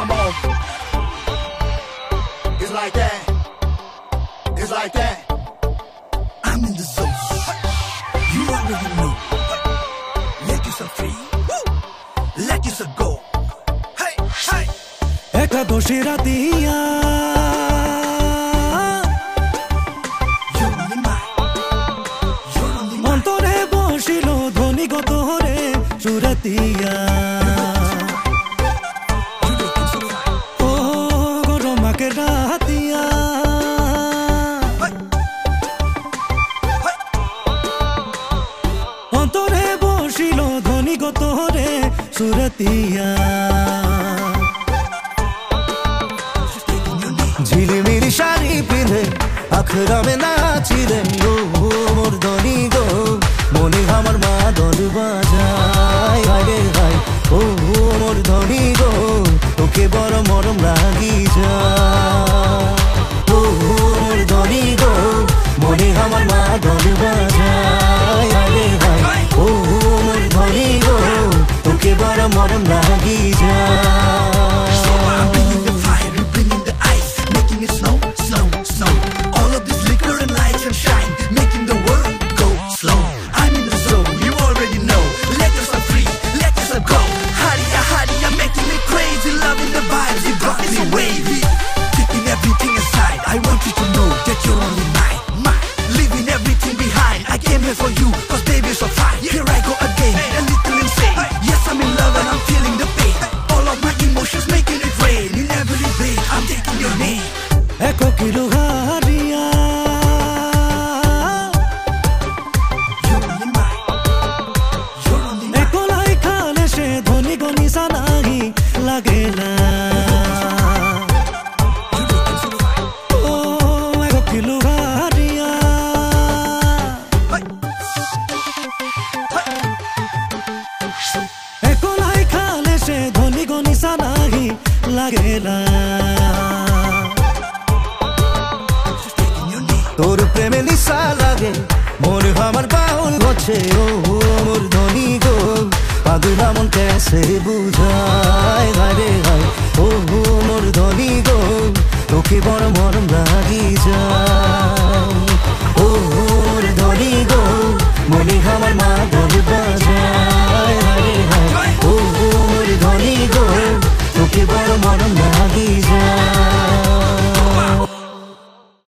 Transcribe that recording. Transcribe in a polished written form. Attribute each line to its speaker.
Speaker 1: come on. It's like that. It's like that. I'm in the zone. You already know. Let yourself free. Let yourself go. Hey, hey.
Speaker 2: একাদশী রাতিয়া অন্তরে বসিল ধ্বনি গত হরে সুরাতিয়া ও গরমাকে রাতিয়া অন্তরে বসিল ধ্বনি গত হরে সুরাতিয়া ঝিলিমিলি শাড়ি পিঁধে আখড়ামে নাচিলে মোর ধনী গো মনে আমার মা দল বাজায় হায় হায় ও মোর ধনী গো তোকে বড় মরম লাগি যায় ও মোর ধনী গো মনে আমার মা দল বাজায় হায় হায় ও মোর ধনী গো তোকে বড় মরম লাগি যায়
Speaker 1: I want you to know that you're only mine, mine. Leaving everything behind. I came here for you, cause baby you're so fine. Here I go again, a little insane. Yes, I'm in love and I'm feeling the pain. All of my emotions making it rain. In every vein, I'm taking your name.
Speaker 2: Eko kilo haria.
Speaker 1: You're only mine. You're only mine.
Speaker 2: Eko lai khale she dhoni goni sa nahi lagela. তোর প্রেমে নিশা লাগে মন আমার পাগল হচ্ছে ও মোর ধনী গো পাগলা মন কেসে বুঝায় হায় হায় ও মোর ধনী গো তোকে বড় মরম লাগি যায় ও মোর ধনী গো মনে আমার মা